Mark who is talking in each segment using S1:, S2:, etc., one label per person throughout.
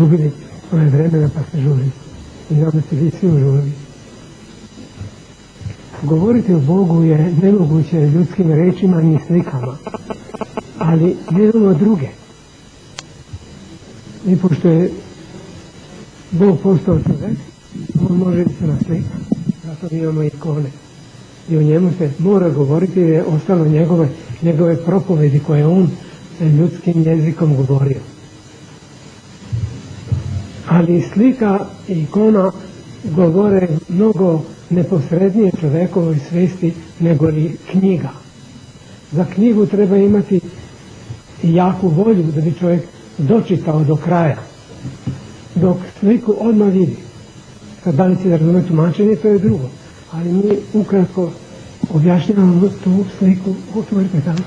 S1: izgubili ove vremena pa se žuri. I nama se vi svi užuri. Govoriti o Bogu je nemoguće ljudskim rečima ni slikama, ali nemamo druge. I pošto je Bog postao čovjek, on može se naslikati, zato imamo ikone. I o njemu se mora govoriti jer je ostalo njegove propovedi koje on ljudskim jezikom govorio. Ali slika i ikona govore mnogo neposrednije čovjekovoj svesti nego li knjiga. Za knjigu treba imati jaku volju da bi čovjek dočitao do kraja. Dok sliku odmah vidi. Kad da li će da razume tumačenje, to je drugo. Ali mi ukratko objašnjavamo tu sliku. Otvorite tamo.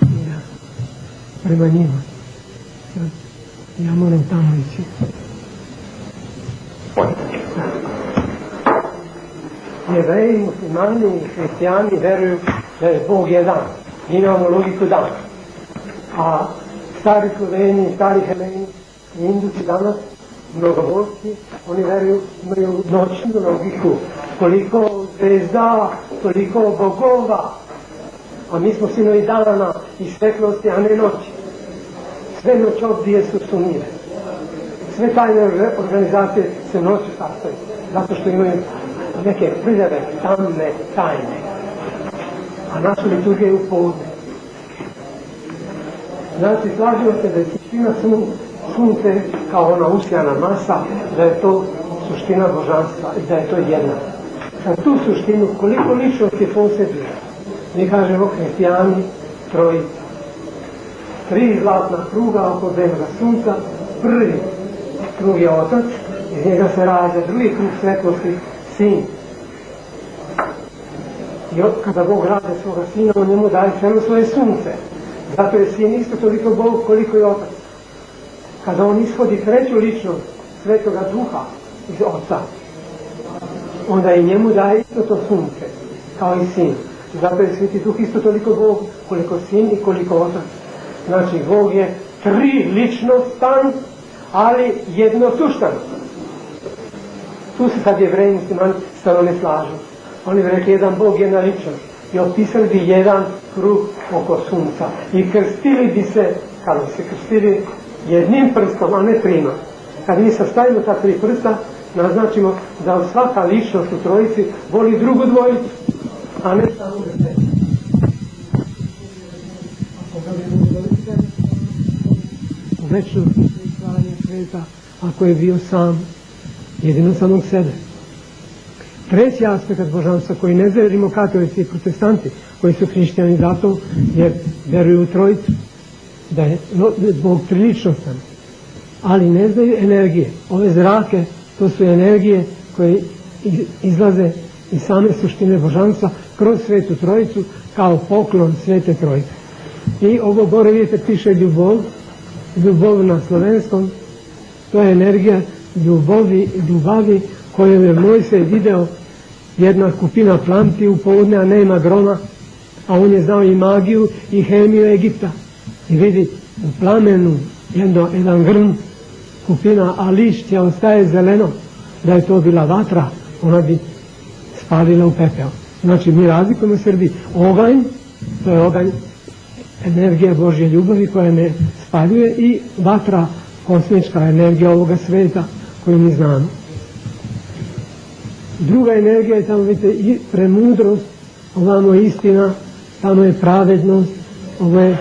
S1: Ja, prema njima. Ja moram tamo ići. Jevreji, muslimani i hrišćani veruju da je Bog jedan. Imamo logiku da. A stari Sloveni, stari Heleni i Indusi danas, mnogoboški, oni veruju, imaju noćnu logiku. Koliko zvezda, toliko bogova. A mi smo sinovi dana i svetlosti, a ne noći. Sve noćobdije su sumnjive. Sve tajne organizacije se noću sastoji. Zato što imaju neke prljave, tamne tajne. A naša liturgija je u podne. Znači, slažimo se da je suština sunce kao ona usijana masa, da je to suština božanstva i da je to jedna. Na tu suštinu, koliko ličnosti posjeduje, mi kažemo hrišćani trojica. 3 zlatna kruga oko dnevnoga sunca, prvi krug je otac, iz njega se rađa drugi krug svetlosti, sin. I kada Bog rađa svoga sina, on njemu daje samo svoje sunce. Zato je sin isto toliko Bog koliko je otac. Kada on ishodi treću ličnost svetoga duha iz oca, onda i njemu daje isto to sunce, kao i sin. Zato je sveti duh isto toliko Bog koliko sin i koliko otac. Znači, Bog je 3 ličnostan, ali jednosuštan. Tu se sad Jevreji muslimani stvarno ne slažu. Oni bi rekli jedan Bog, jedna ličnost. I opisali bi jedan krug oko sunca. I krstili bi se, kada bi se krstili jednim prstom, a ne 3. Kad mi sastavimo ta 3 prsta, naznačimo da svaka ličnost u trojici voli drugu dvojicu, a ne samo da se. U večnosti i stvaranje sveta, ako je bio sam, jedino samog sebe. Treći aspekt božanstva koji ne znaju rimokatolici i protestanti, koji su hrišćani zato jer veruju u trojicu, da je Bog triličnostan, ali ne znaju energije. Ove zrake, to su energije koje izlaze iz same suštine božanstva kroz svetu trojicu kao poklon svete trojice. I ovo gore vidite piše ljubav na slovenskom, to je energija ljubavi koju je Mojsej video, jedna skupina plamti u povodne, a nema groma, a on je znao i magiju i hemiju Egipta. I vidi u plamenu jedan grm skupina, a lišće ostaje zeleno, da je to bila vatra, ona bi spalila u pepeo. Znači mi razlikujemo Srbiji. Oganj, to je oganj, energija Božje ljubavi koja ne spaljuje, i vatra, kosmička energija ovoga sveta koju mi znamo. Druga energija je tamo, vidite, i premudrost, ovamo je istina, tamo je pravednost, ovo je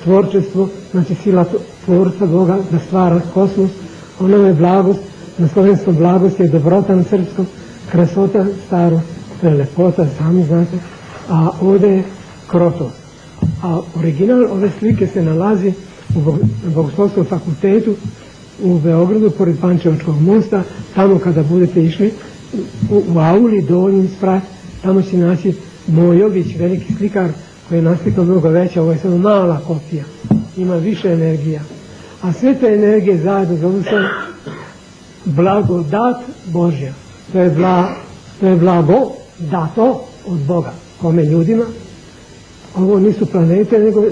S1: tvorčestvo, znači sila tvorca Boga da stvara kosmos, ono je blagost, na slovenskom blagost je dobrota, na srpskom krasota, staro, to je lepota, sami znate, a ovdje je krotost. A original ove slike se nalazi u Bogoslovskom fakultetu u Beogradu, pored Pančevačkog mosta, tamo kada budete išli u auli donji sprat, tamo će naći Mojović, veliki slikar koji je naslikao mnogo veća, ovo je samo mala kopija, ima više energija. A sve te energije zajedno zovu se blagodat Božja. To je blago dato od Boga, kome ljudima, ovo nisu planete, nego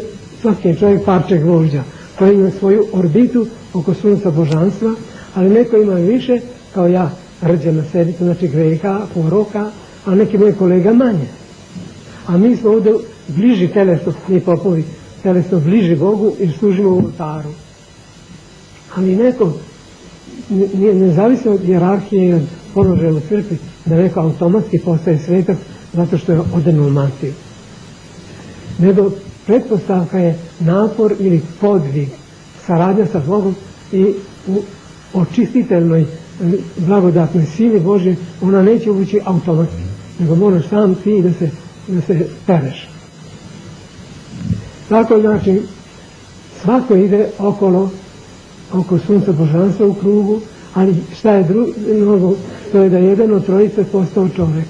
S1: svaki je čovjek parče gvožđa koji ima svoju orbitu oko sunca božanstva, ali neko ima više, kao ja, rđe na sebicu, znači greha, poroka, a neki moji kolega manje. A mi smo ovdje bliži telesno, mi popovi, telesno bliži Bogu jer služimo u oltaru. Ali neko, ne zavisi od hijerarhije i od položaja u crkvi, da neko automatski postaje svetac zato što je odenuo mantiju. Nego pretpostavka je napor ili podvig, saradnja sa Bogom i u očistiteljnoj blagodatnoj sili Božje, ona neće ući automatski, nego moraš sam ti da se pereš. Tako znači, svako ide oko sunca božanstva u krugu, ali šta je drugo, to je da jedan od trojice postao čovjek.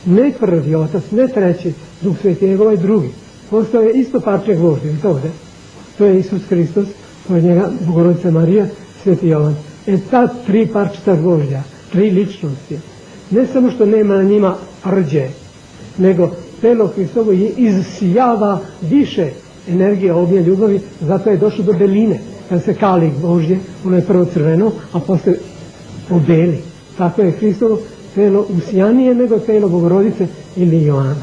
S1: Ne prvi otac, ne treći, Duh Sveti, nego ovaj drugi. Postao je isto parče gvožđe, to je Isus Hristos, to je njega Bogorodica Marija, Sveti Jovan. Ta tri parčeta gvožđa, tri ličnosti, ne samo što nema na njima rđe, nego telo Hristovo izsijava više energije, ognja, ljubavi, zato je došlo do beline. Kad se kali Božje, ono je prvo crveno, a posle obeli. Tako je Hristovo telo usijanije nego telo Bogorodice ili Joana.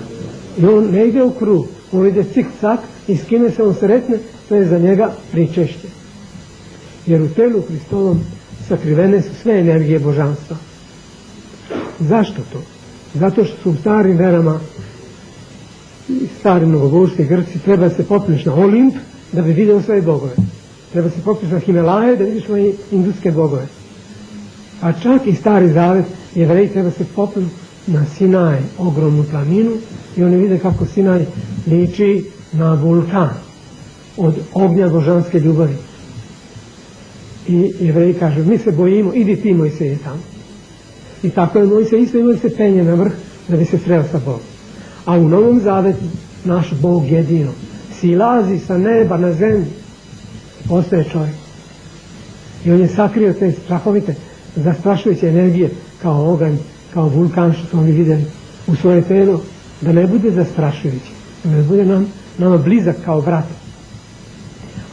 S1: I on ne ide u krug, on ide cik-cak i s kime se on sretne, to je za njega pričešće. Jer u telu Hristovom sakrivene su sve energije božanstva. Zašto to? Zato što su u starim verama, stari mnogobožci Grci, treba se popneš na Olimp da bi vidio svoje bogove. Treba se popneš na Himalaje da vidiš svoje indijske bogove. A čak i stari zavet, Jevreji treba se popnu na Sinaj, ogromnu planinu, i oni vide kako Sinaj liči na vulkan od ognja božanske ljubavi. I Jevreji kažu, mi se bojimo, idi ti Mojsije tamo. I tako je Mojsije isto imao se penje na vrh da bi se sreo sa Bogom. A u Novom Zavetu naš Bog jedino silazi sa neba na zemlju, postaje čovjek. I on je sakrio te strahovite, zastrašujuće energije kao oganj, kao vulkan što smo mi vidjeli u svoje telo, da ne bude zastrašujući, da ne bude nama blizak kao brat.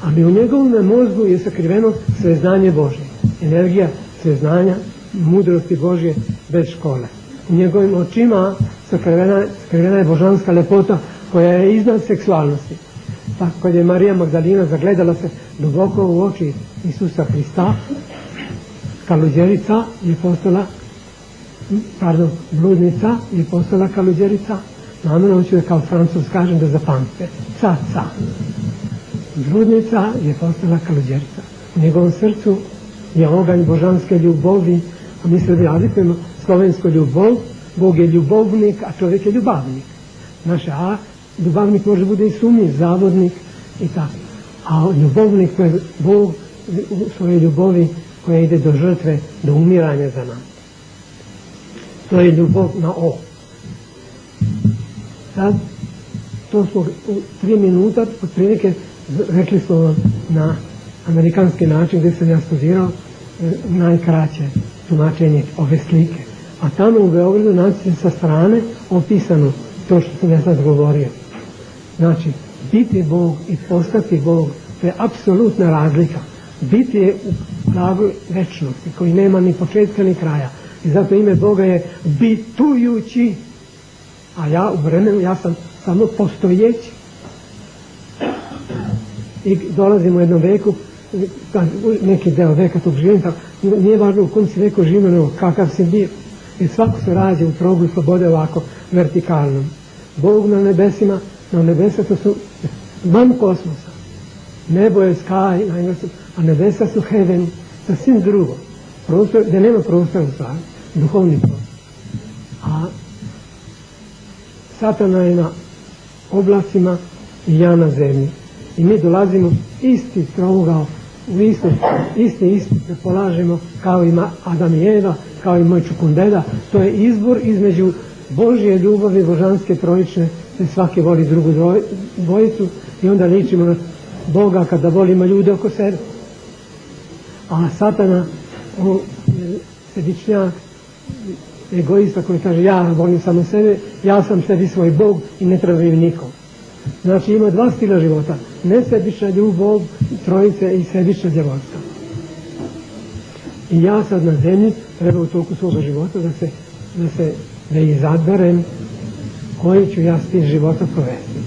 S1: Ali u njegovom mozgu je sakriveno sveznanje Božje, energija sveznanja, mudrosti Božje bez škole. U njegovim očima sakrivena je božanska lepota koja je iznad seksualnosti. Tako kad je Marija Magdalina zagledala se duboko u oči Isusa Hrista, kaluđerica je postala, bludnica je postala kaluđerica. Namjerno hoću da kao Francuz kažem da zapamtite. Ca. Bludnica je postala kaluđerica. U njegovom srcu je oganj božanske ljubovi, a mi se razlikujemo slovensku ljubav, Bog je ljubovnik, a čovjek je ljubavnik. Ljubavnik može bude i sumnjiv, zavodnik i tako. A ljubovnik to je Bog u svojoj ljubavi koja ide do žrtve, do umiranja za nas. To je ljubav na O. Sad, to smo u 3 minuta, otprilike rekli smo vam na amerikanski način gdje sam ja studirao najkraće tumačenje ove slike. A tamo u Beogradu naći sa strane opisano to što sam ja sad govorio. Znači, biti Bog i postati Bog, to je apsolutna razlika. Biti je u pravu večnosti, koji nema ni početka ni kraja. I zato ime Boga je bitujući. A ja u vremenu, ja sam samo postojeći. I dolazimo u jednom veku, neki deo veka tog življenja, nije važno u kom si veku živio, nego kakav si bio. I svako se rađe u progu slobode ovako vertikalnom. Bog na nebesima, na nebesa to su van kosmosa. Nebo je sky, na engleskom, a nebesa su heaven, sasvim drugo. Prostor, gdje nema prostora u stvari, duhovni prostor. A Satana je na oblacima i ja na zemlji. I mi dolazimo isti trogao, u isti da polažemo kao ima Adam i Eva, kao i moj čukundeda. To je izbor između Božje ljubavi, božanske trojične, da svaki voli drugu dvojicu i onda ličimo na Boga kada volimo ljude oko sebe. A Satana, sebičnjak, egoista koji kaže ja volim samo sebe, ja sam sebi svoj Bog i ne trebaju nikom. Znači ima dva stila života, nesebična ljubav trojice i sebična djevoljska. I ja sad na zemlji treba u toku svoga života da izaberem koji ću ja stil života provesti.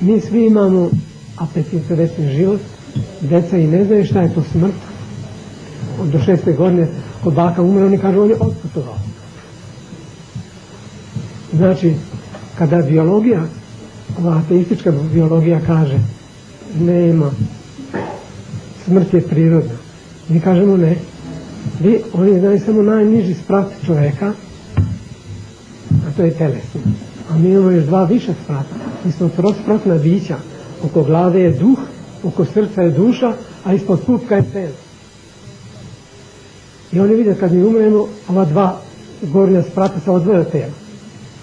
S1: Mi svi imamo apetit za večni život, djeca i ne znaju šta je to smrt. Do 6. godine kod baka umre, oni kažu on je otputovao. Znači, kada biologija, ova ateistička biologija kaže nema, smrt je prirodna, mi kažemo ne. Oni znaju samo najniži sprat čoveka, a to je telesni. A mi imamo još dva viša sprata. Mi smo trospratna bića. Oko glave je duh, oko srca je duša, a ispod pupka je telo. I oni vide kad mi umremo, ova dva gornja sprata se odvoje od tela.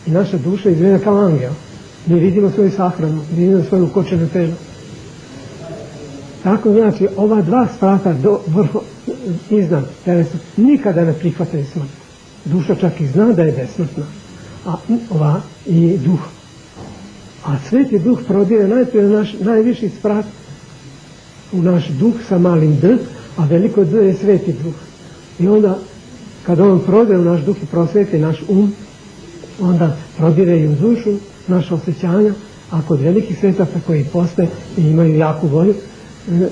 S1: I naša duša izgleda kao angel. Mi vidimo svoju sahranu, vidimo svoju ukočenu telo. Tako znači, ova dva sprata iznad telesa nikada ne prihvataju smrt. Duša čak i zna da je besmrtna. A ova i duh. A sveti duh prodire najprije naš najviši sprat u naš duh sa malim d, a veliko d je sveti duh. I onda, kada on prodire u naš duh i prosveti naš onda prodire i u dušu naše osjećanja, a kod velikih svetaca koji poste i imaju jaku volju,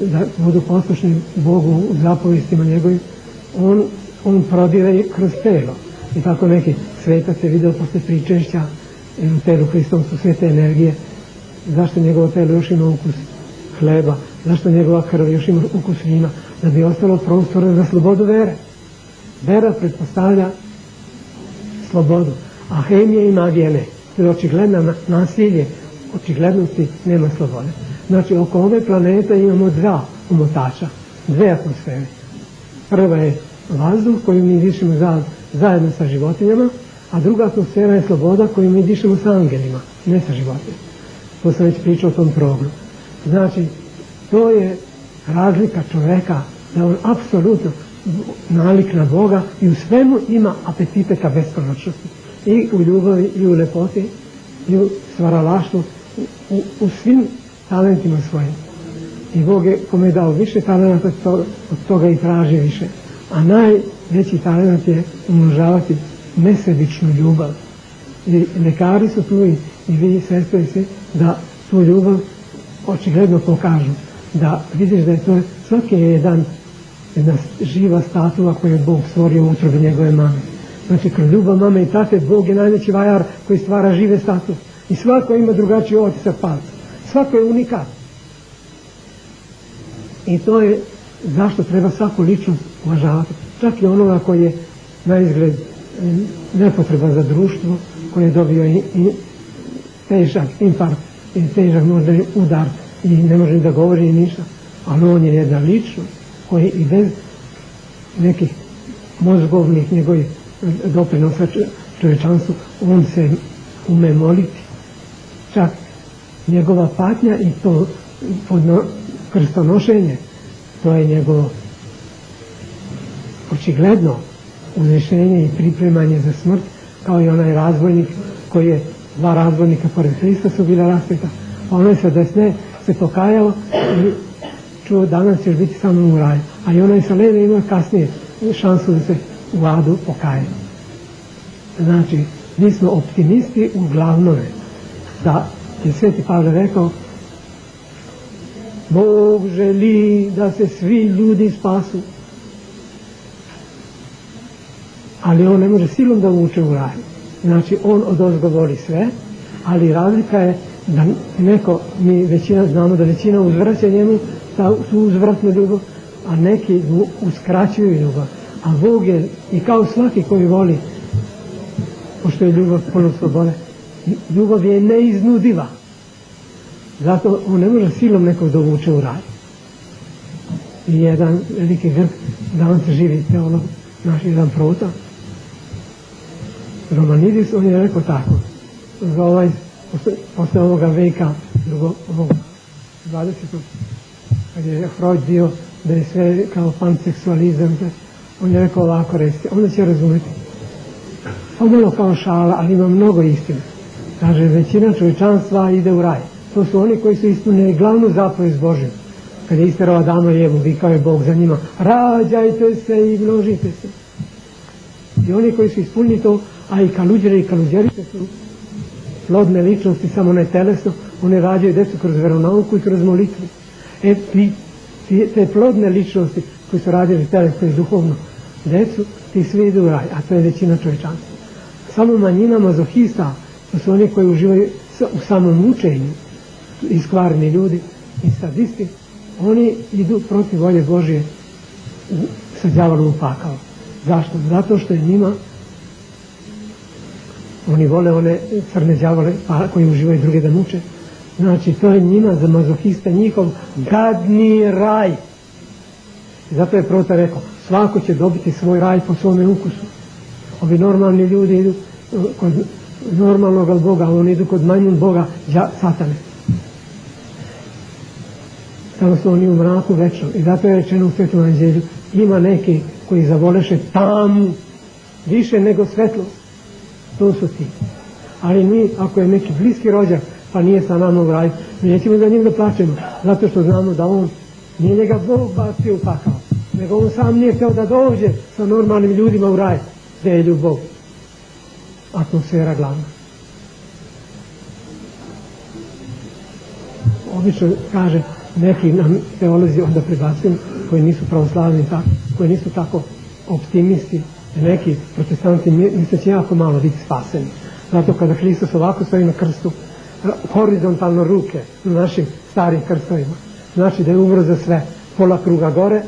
S1: da budu poslušni Bogu u zapovistima njegovim, on prodire i kroz telo. I tako neki svetac je vidio posle pričešća u telu Hristovom su sve te energije, zašto njegovo telo još ima ukus hleba, zašto njegova krv još ima ukus vina, da bi ostalo prostora za slobodu vere. Vera pretpostavlja slobodu, a hemija i magija ne. To je očigledno nasilje, očiglednosti nema slobode. Znači oko ove planete imamo dva umotača, dve atmosfere. Prva je vazduh koju mi dišemo zajedno sa životinjama, a druga atmosfera je sloboda koju mi dišemo sa angelima, ne sa životinjama. To sam već pričao o tom programu. Znači, to je razlika čoveka, da on apsolutno nalik na Boga i u svemu ima apetite ka beskonačnosti. I u ljubavi, i u lepoti, i u stvaralaštvu, u svim talentima svojim. I Bog je kome je dao više talenta, od toga i traži više. A najveći talent je umnožavati nesebičnu ljubav. I lekari su tu i vi sestre svi da tu ljubav očigledno pokažu. Da vidiš da je to svaki jedna živa statua koju je Bog stvorio u utrobi njegove mame. Znači kroz ljubav mame i tate Bog je najveći vajar koji stvara žive statue. I svako ima drugačiji otisak palca. Svako je unikat. I to je zašto treba svaku ličnost uvažavati. Čak i onoga koji je na izgled nepotreban za društvo, koji je dobio i težak infarkt i težak možda udar i ne može da govori ni ništa. Ali on je jedna ličnost koji i bez nekih mozgovnih njegovih doprinosa čovječanstvu, on se ume moliti. Čak njegova patnja i to krstonošenje, to je njegovo očigledno uzvišenje i pripremanje za smrt, kao i onaj razbojnik koji je, dva razbojnika pored Hrista su bila raspeta, a onaj sa desne se pokajao i čuo danas ćeš biti sa mnom u raju, a i onaj sa leve ima kasnije šansu da se u adu pokaje. Znači, mi smo optimisti uglavnom, da je Sveti Pavle rekao, Bog želi da se svi ljudi spasu, ali on ne može silom da vuče u raj. Znači, on odozgo voli sve, ali razlika je da neko, mi većina znamo da većina uzvraća njemu tu uzvratnu ljubav, a neki uskraćuju ljubav. A Bog je, i kao svaki koji voli, pošto je ljubav puno slobode, ljubav je neiznudiva. Zato on ne može silom nekog dovuče u raj. I jedan veliki Grk, danas živi teolog, naš jedan prota, Romanidis, on je rekao tako, za posle ovoga veka, ovog 20. kad je Freud bio da je sve kao panseksualizam, on je rekao ovako, onda će razumjeti. Pomalo kao šala, ali ima mnogo istine. Kaže, većina čovječanstva ide u raj. To su oni koji su ispunili glavnu zapovijed Božju. Kad je isterao Adama i Evu, vikao je Bog za njima, rađajte se i množite se. I oni koji su ispunili to, a i kaluđere i kaluđerice su plodne ličnosti, samo ne telesno, one rađaju decu kroz veronauku i kroz molitvu. Te plodne ličnosti koji su rađali telesno i duhovno decu, ti svi idu u raj, a to je većina čovječanstva. Samo manjina mazohista, to su oni koji uživaju u samom učenju, iskvarni ljudi i sadisti, oni idu protiv volje Božje sa đavolom u pakao. Zašto? Zato što je njima, oni vole one crne đavole koji uživaju druge da muče. Znači, to je njima za mazohiste njihov gadni raj. I zato je Prota rekao, svako će dobiti svoj raj po svome ukusu. Ovi normalni ljudi idu kod normalnog Boga, a oni idu kod manjeg Boga, satane. Samo su oni u mraku večno. I zato je rečeno u Svetom evanđelju, ima neki koji zavoleše tamu više nego svetlost. To su ti. Ali mi, ako je neki bliski rođak, pa nije sa nama u raju, mi nećemo za njim da plaćemo, zato što znamo da on nije njega Bog bacio u pakao, nego on sam nije htio da dođe sa normalnim ljudima u raj, gdje je ljubav, atmosfera glavna. Obično kaže, neki nam teolozi onda prebacuju, koji nisu pravoslavni, koji nisu tako optimisti, neki protestanti misle će jako malo biti spaseni. Zato kada Hristos ovako stoji na krstu, horizontalno ruke na našim starim krstovima, znači da je umro za sve, pola kruga gore,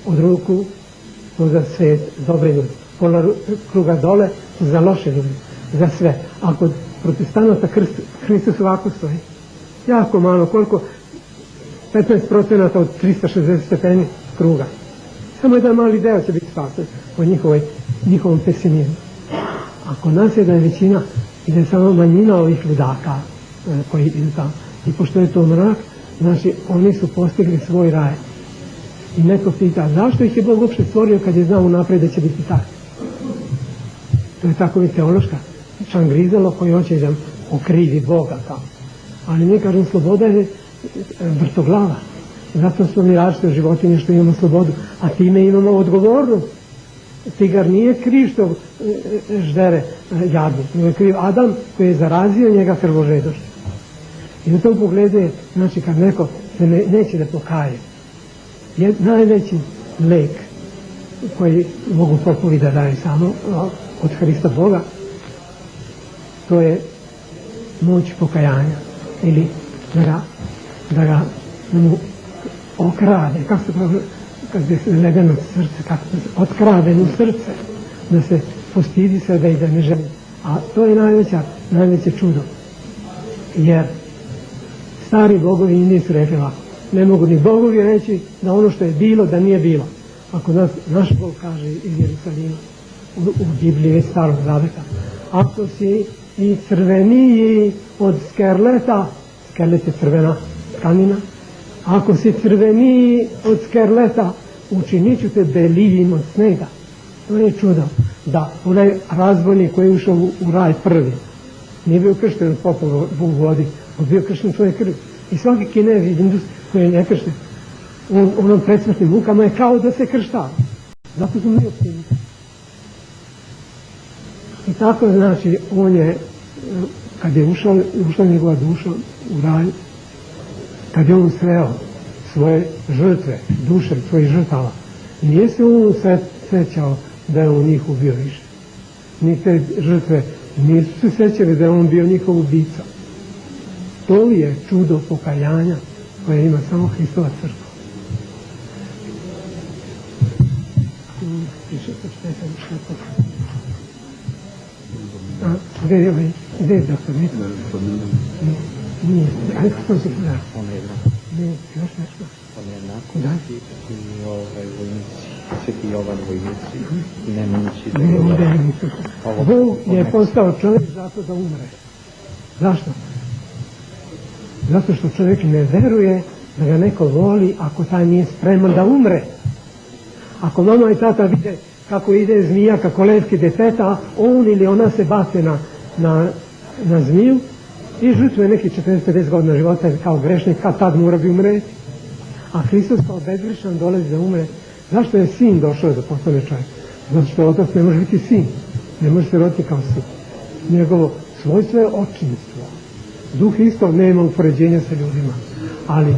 S1: od ruku to za sve dobre ljudi, pola kruga dole za loše ljudi, za sve. A kod protestanata Hristos ovako stoji, jako malo, koliko? 15% od 360 stepeni kruga. Samo jedan mali deo će biti spasen po njihovom pesimizmu. Ako nas je da je većina i da je samo manjina ovih ludaka koji idu tamo, i pošto je to mrak, znači oni su postigli svoj raj. I neko pita, zašto ih je Bog uopšte stvorio kad je znao unaprijed da će biti tako? To je tako i teološka šangrizelo koji hoće da okrivi Boga tamo. Ali mi kažem, sloboda je vrtoglava. Zato smo mi različite životinje što imamo slobodu, a time imamo odgovornost. Tigar nije kriv što ždere jadnik, nego je kriv Adam koji je zarazio njega krvožedošću. I u tom pogledu je, znači kad neko se neće da pokaje, je najveći lek koji mogu popovi da daju samo od Hrista Boga, to je moć pokajanja ili da ga mu okrade, kako se pravi, kad se ledeno srce, kako se otkradeno srce, da se postidi sebe i da ne želi. A to je najveće čudo. Jer stari bogovi Indiji su rekli ovako, ne mogu ni bogovi reći da ono što je bilo, da nije bilo. Ako naš Bog kaže iz Jerusalima, u Bibliji već starog zaveta, ako si i crveniji od skerleta, skerlet je crvena tkanina, ako si crveniji od skerleta, učinit ću te belijim od snega. To je čudo da onaj razbojnik koji je ušao u raj prvi, nije bio kršten od popa u vodi, on bio kršten svoje krvi. I svaki Kinez i Indus koji je nekršten, onom predsmrtnim mukama je kao da se krštava. Zato smo mi optimisti. I tako znači, on je, kad je ušla njegova duša u raj, kad je on sreo svoje žrtve, duše svojih žrtava, nije se on sećao da je on njih ubio više. Ni te žrtve nisu se sećali da je on bio njihov ubica. To je čudo pokajanja koje ima samo Hristova crkva. Gde je doktor? Nije. Ajde, kako se gleda? Ne, još nešto. Kuda?
S2: Sveti Jovan vojnici, nemoći.
S1: Ne, ovdje je nisu. Bog je postao čovjek zato da umre. Zašto? Zato što čovjek ne veruje da ga neko voli ako taj nije spreman da umre. Ako mama i tata vide kako ide zmija, kako levki deteta, on ili ona se bace na na zmiju i žrtvuje nekih 40-50 godina života kao grešnik, kad tad mora bi umreti. A Hristos kao bezgrešan dolazi da umre. Zašto je sin došao da postane čovjek? Zato što otac ne može biti sin, ne može se roditi kao sin. Njegovo svojstvo je očinstvo. Duh isto nema upoređenja sa ljudima, ali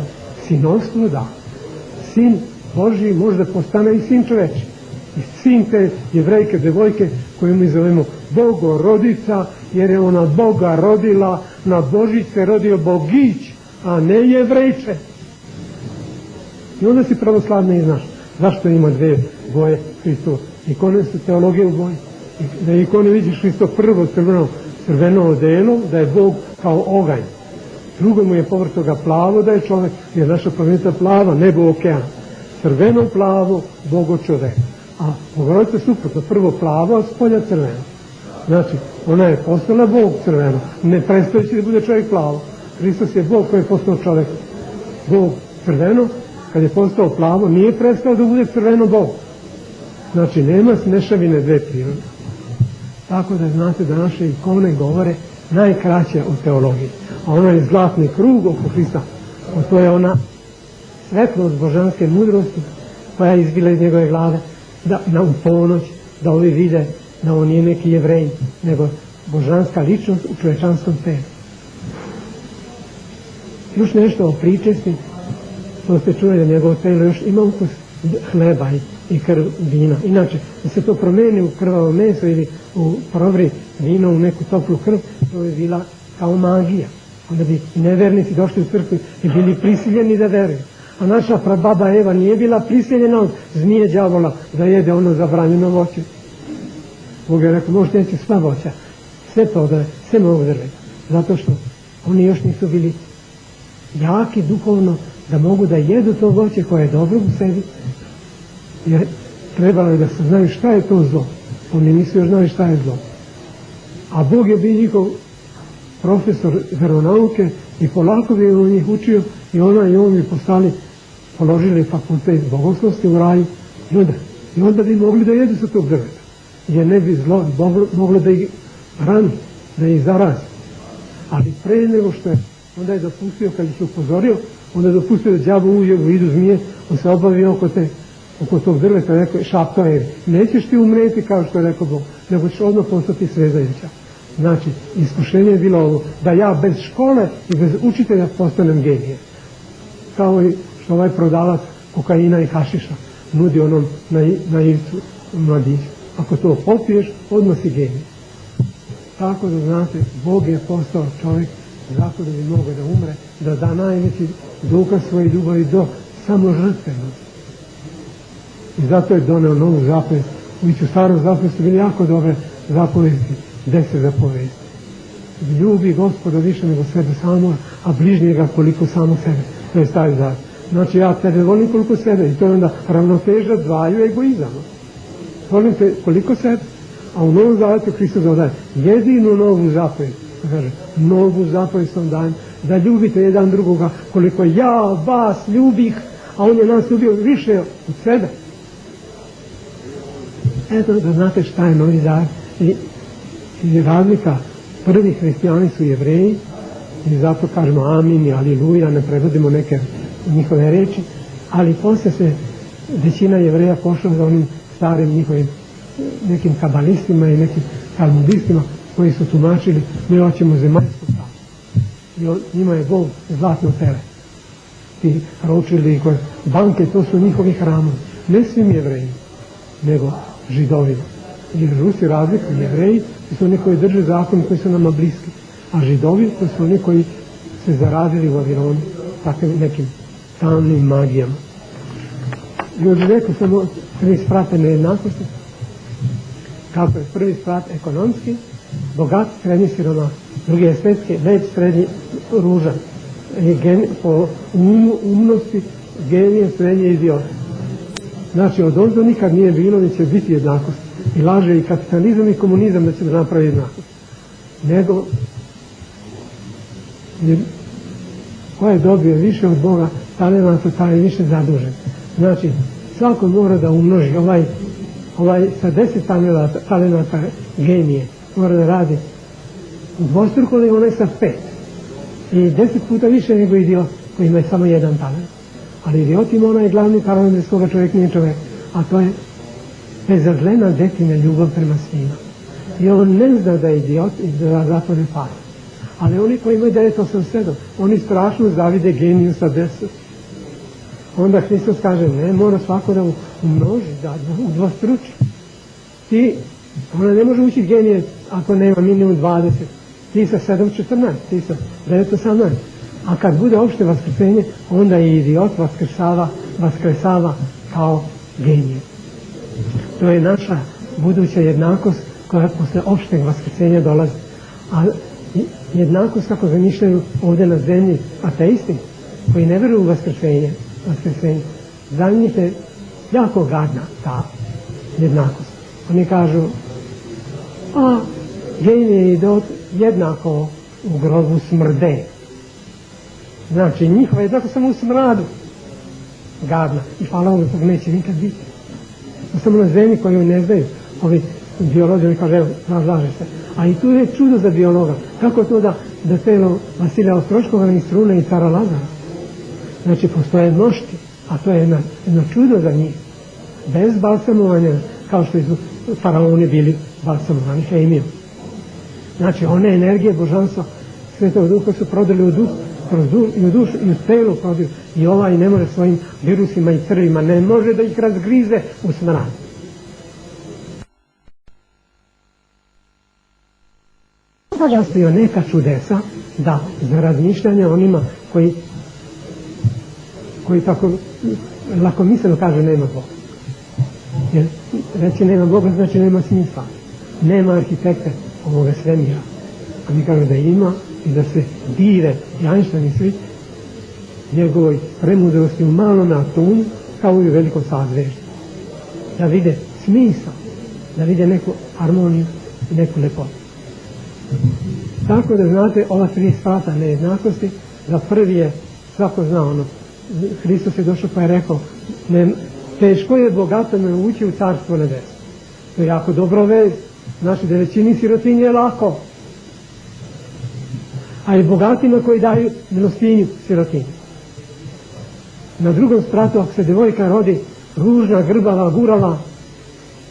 S1: sinovstvo da. Sin Božji može da postane i sin čoveči. I sin te jevrejke devojke koju mi zovemo Bogorodica, jer je ona Boga rodila, na Božić se rodio Bogić, a ne jevrejče. I onda si pravoslavni i znaš zašto ima dve boje Hristova. Ikone su teologije u boji. Da ikone vidiš Hristo prvo crveno odelo, da je Bog kao oganj. Drugo mu je povrh toga plavo, da je čovjek, jer naša planeta plava, nebo okean. Crveno plavo, Bogo čovjek. A Bogorodica suprotno, prvo plavo, a s polja crveno. Znači, ona je postala Bog crveno, ne prestajući da bude čovjek plavo. Hristos je Bog koji je postao čovjek. Bog crveno, kad je postao plavo, nije prestao da bude crveno Bog. Znači, nema smešavine dve prirode. Tako da znate da naše ikone govore najkraće o teologiji. A onaj zlatni krug oko Hrista, to je ona svetlost božanske mudrosti koja je izbila iz njegove glave, da u ponoć, da ovi vide da on nije neki Jevrej, nego božanska ličnost u čovečanskom telu. Još nešto o pričesti, to ste čuli da njegovo telo još ima ukus hleba i krv vina. Inače, da se to promeni u krvavo meso ili u provri vino u neku toplu krv, to je bila kao magija. Onda bi nevernici došli u crkvu i bili prisiljeni da veruju. A naša prababa Eva nije bila prisiljena od zmije đavola da jede ono zabranjeno voće. Bog je rekao, možete neći sva voća, sve plodove, sve mogu drveta. Zato što oni još nisu bili jaki duhovno da mogu da jedu to voće koje je dobro u sebi. Jer trebalo je da se znaju šta je to zlo. Oni nisu još znali šta je zlo. A Bog je bio njihov profesor veronauke i polako bi on njih učio i ona i on bi položili fakultet bogoslovske u raju i onda bi mogli da jedu sa tog drveta. Jer ne bi zlo moglo da ih rani, da ih zarazi. Ali pre nego što je, onda je dopustio, kad ih upozorio, onda je dopustio da đavo uđe u vidu zmije, on se obavio oko tog drveta, rekao, šaptao je, nećeš ti umreti kao što je rekao Bog, nego ćeš odmah postati svezajuća. Znači, iskušenje je bilo ovo, da ja bez škole i bez učitelja postanem genije. Kao i što ovaj prodavac kokaina i hašiša nudi onom naivcu mladiću. Ako to popiješ, odmah si genije. Tako da znate, Bog je postao čovjek zato da bi mogao da umre, da da najveći dokaz svoje ljubavi do samožrtvenosti. I zato je doneo novu zapovest. U starom zapovestu bili jako dobre zapovesti, 10 zapovesti. Ljubi Gospoda više nego sebe samo, a bližnjega koliko samo sebe. To je stari zakon. Znači ja tebe volim koliko sebe i to je onda ravnoteža dvaju egoizama. Volim te koliko sebe, a u Novom Zavetu Hristos dodaje jedinu novu zapovest. Kaže, novu zapovest vam dajem, da ljubite jedan drugoga koliko ja vas ljubih, a on je nas ljubio više od sebe. Eto da znate šta je Novi Zavet i razlika. Prvi hrišćani su Jevreji i zato kažemo amin i aliluja, ne prevodimo neke njihove reči, ali posle se većina Jevreja pošla za onim starim njihovim nekim kabalistima i nekim talmudistima koji su tumačili mi hoćemo zemaljsku pravdu. I njima je Bog zlatno tele. Ti ročili i banke, to su njihovi hramovi. Ne svim Jevrejima, nego Židovima. Jer Rusi razlikuju, Jevreji su oni koji drže zakon koji su nama bliski, a Židovi to su oni koji se zaradili u Vavilonu takvim nekim tamnim magijama. Još rekao samo prvi sprat nejednakosti, kako je prvi sprat ekonomski, bogat, srednji siromah, drugi je estetski, već srednji ružan, po umnosti, genije, srednje idiot. Znači od ozdo nikad nije bilo ni će biti jednakost. I laže i kapitalizam i komunizam da će da napravi jednakost. Nego ko je dobio više od Boga, talenata, taj je više zadužen. Znači, svako mora da umnoži ovaj sa 10 talenata genije, mora da radi dvostruko nego onaj sa 5. I 10 puta više nego idiot koji ima samo jedan talent. Ali idiot ima onaj glavni talent bez koga čovjek nije čovjek, a to je bezazlena detina ljubav prema svima. I on ne zna da je idiot i da zato ne pali. Ali oni koji imaju 987, oni strašno zavide geniju sa 10. Onda Hristos kaže, ne, mora svako da umnoži, da udvostruči. Ona ne može učiti genije ako nema minimum 20. Ti sa 7-14, ti sa 9-18. A kad bude opšte vaskrsenje, onda i idiot vaskresava kao genije. To je naša buduća jednakost koja posle opšteg vaskrsenja dolazi. A jednakost kako zamišljaju ovdje na zemlji ateisti koji ne veruju u vaskrsenje, za njih je jako gadna ta jednakost. Oni kažu, a genije i idiot jednako u grobu smrde. Znači njihova je tako samo u smradu gadna i hvala Bogu tog neće nikad biti. Samo na zemlji koju ne znaju ovi biolozi, oni kaže, evo, razlaže se. A i tu je čudo za biologa. Kako to da telo Vasilija Ostroškova i strune i cara Lazara? Znači postoje mnošti, a to je jedno čudo za njih. Bez balsamovanja, kao što su faraoni bili balsamovani hemijom. Znači one energije božanstva Svetog Duha su prodali u duh, i u dušu i u telu prodaju. I ovaj ne može svojim virusima i crvima, ne može da ih razgrize u smrad. Postoje neka čudesa da za razmišljanje onima koji tako lakomisleno kaže nema Boga. Jer reći nema Boga znači nema smisla. Nema arhitekte ovoga svemira. A mi kažemo da ima i da se dive i Einstein i svi njegovoj premudrosti u malom atomu kao i u velikom sazveždju. Da vide smisao, da vide neku harmoniju i neku lepotu. Tako da znate, ova 3 sfata nejednakosti, za prvi je, svako zna ono, Hristos je došao pa je rekao, teško je bogatome ući u carstvo nebesa. To je jako dobro vez, znači da većini sirotinje je lako. A i bogatima koji daju milostinju sirotinju. Na drugom spratu, ako se devojka rodi ružna, grbava, gurala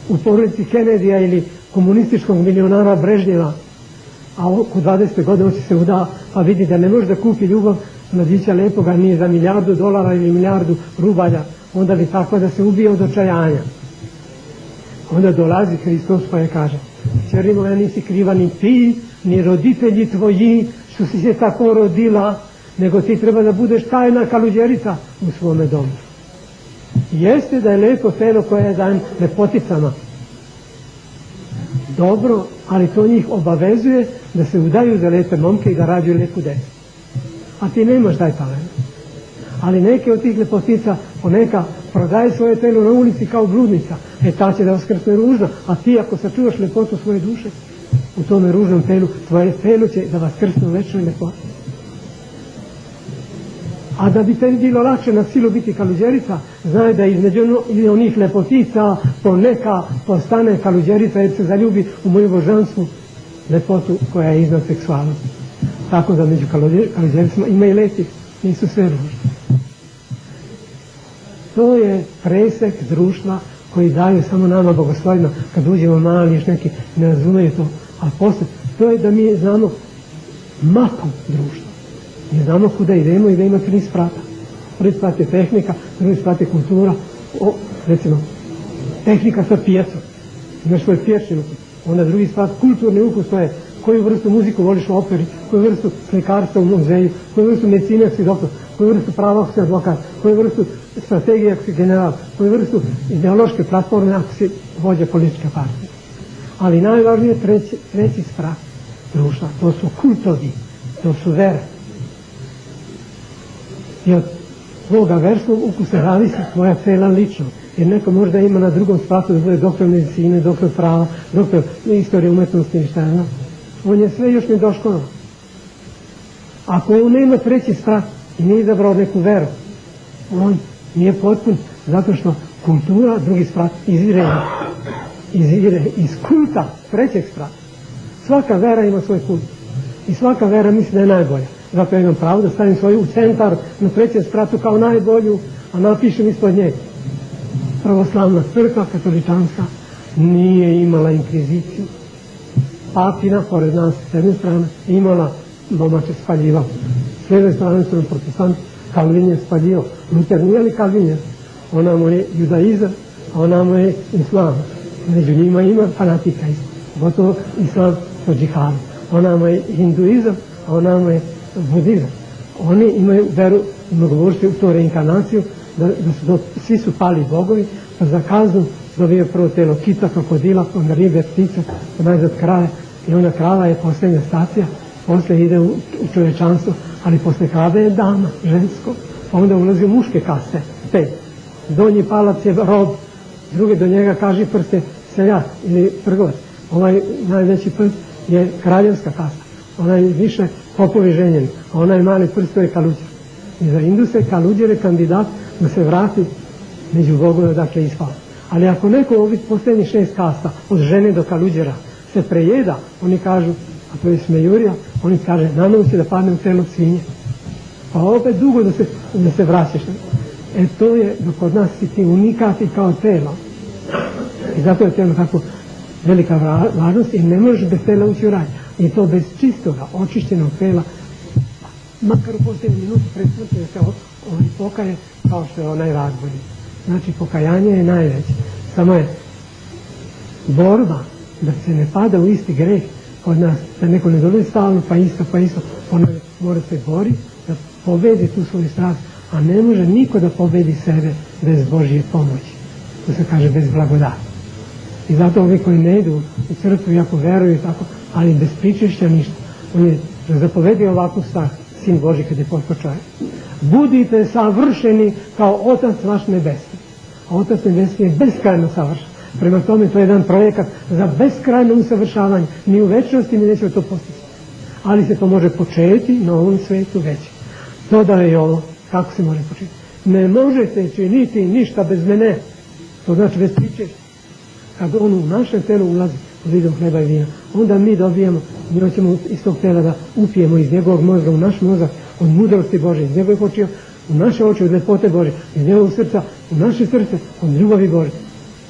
S1: u porodici Kenedija ili komunističkog milionara Brežnjeva, a oko 20. godine će se uda, pa vidi da ne može da kupi ljubav mladića lepoga ni za $1.000.000 ili $1.000.000, onda bi tako da se ubije od očajanja. Onda dolazi Hristos pa je kaže, kćeri moja, nisi kriva ni ti, ni roditelji tvoji, što si se tako rodila, nego ti treba da budeš tajna kaluđerica u svome domu. Jeste da je lepo telo koje je dan lepoticama. Dobro, ali to njih obavezuje da se udaju za lepe momke i da rađuju lepu decu. A ti nemaš taj talent. Ali neke od tih lepotica, poneka prodaje svoje telo na ulici kao bludnica. Ta će da vaskrsne ružna, a ti ako sačuvaš lepotu svoje duše, u tome ružnom telu, tvoje telo će da vaskrsne u večnoj lepoti. A da bi tebi bilo lakše na silu biti kaluđerica, znaj da između onih lepotica poneka postane kaluđerica jer se zaljubi u moju božansku lepotu koja je iznad seksualnosti. Tako da među kaluđericama ima i lepih, nisu sve ružne. To je presek društva koji daju samo nama bogoslovima. Kad uđemo mali, još neki ne razumeju to, a posle, to je da mi znamo mapu društva. Mi znamo kuda idemo i da ima 3 sprata. Prvi sprat je tehnika, drugi sprat je kultura, recimo, tehnika sa pjecom. Imaš svoje pješinu. Onda drugi sprat, kulturni ukus, to je koju vrstu muziku voliš u operi, koju vrstu slikarstva u muzeju, koju vrstu medicine ako si doktor, koju vrstu prava ako si advokat, koju vrstu strategije ako si general, koju vrstu ideološke platforme ako si vođa političke partije. Ali najvažnije je treći sprat društva, to su kultovi, to su vere. I od tvoga verskog ukusa zavisi tvoja cela ličnost. Jer neko možda ima na drugom spratu da bude doktor medicine, doktor prava, doktor istorije umetnosti ili šta je znam. On je sve još nedoškolno. Ako on nema treći sprat i nije izabrao neku veru, on nije potpun, zato što kultura, drugi sprat, izvire iz kulta trećeg sprata. Svaka vera ima svoj kult. I svaka vera misli da je najbolja. Zato ja imam pravo da stavim svoju u centar na 3. spratu kao najbolju, a napišem ispod nje. Pravoslavna crkva, katoličanska, nije imala inkviziciju. Papina, pored nas, s jedne strane, imala domaće spaljivao. S jedne strane su protestant, Kalvin je spaljivao. Luter nije li Kalvin? Ona mu je judaizam, a ona mu je islam. Među njima ima fanatika isto. Gotovo islam po džihadu. Ona mu je hinduizam, a ona mu je budizam. Oni imaju veru mnogobožstvu u tu reinkarnaciju, da su svi su pali bogovi, pa za kaznu dobije prvo telo kita, krokodila, onda ribe, ptice, najzad krave, i onda krava je posljednja stacija, poslije ide u čovječanstvo, ali posle krave je dama, žensko, pa onda ulazi u muške kaste, 5. Donji palac je rob, drugi do njega kaži prste, seljak ili trgovac. Ovaj najveći prst je kraljevska kasta, onaj više popovi ženjeni, a onaj mali prst to je kaluđer. I za Induse kaluđer je kandidat da se vrati među bogove odakle je ispao. Ali ako neko ovih posljednjih 6 kasta, od žene do kaluđera, se prejeda, oni kažu, a to je smejurija, oni kaže, namenu se da padne u telo svinje. Pa opet dugo da se vraćaš. To je dok od nas si ti unikati kao telo. I zato je telo tako velika važnost i ne možeš bez tela ući u raj. I to bez čistoga, očišćenog tela, makar u posljednju minutu pred smrti da se pokaje kao što je onaj razbolji. Znači pokajanje je najveće. Samo je borba da se ne pada u isti greh kod nas, da neko ne dolazi stalno pa isto, ona mora se bori da pobedi tu svoju strast, a ne može niko da pobedi sebe bez Božje pomoći. To se kaže bez blagodati. I zato ovi koji ne idu u crkvu, iako veruju tako, ali bez pričešća ništa. On je zapovedio ovakvu stvar, Sin Božji kad je postao čovjek. Budite savršeni kao Otac vaš nebeski. A Otac nebeski je beskrajno savršen. Prema tome to je jedan projekat za beskrajno usavršavanje. Ni u večnosti mi nećemo to postići. Ali se to može početi na ovom svetu već. Dodao je ovo, kako se može početi. Ne možete činiti ništa bez mene. To znači bez pričešća. Kad on u naše telo ulazi u vidom hleba i vina, onda mi dobijemo, mi hoćemo iz tog tela da upijemo iz njegovog mozga u naš mozak, od mudrosti Bože, iz njegovih očiju, u naše oči, od lepote Bože, iz njegovog srca, u naše srce, od ljubavi Bože.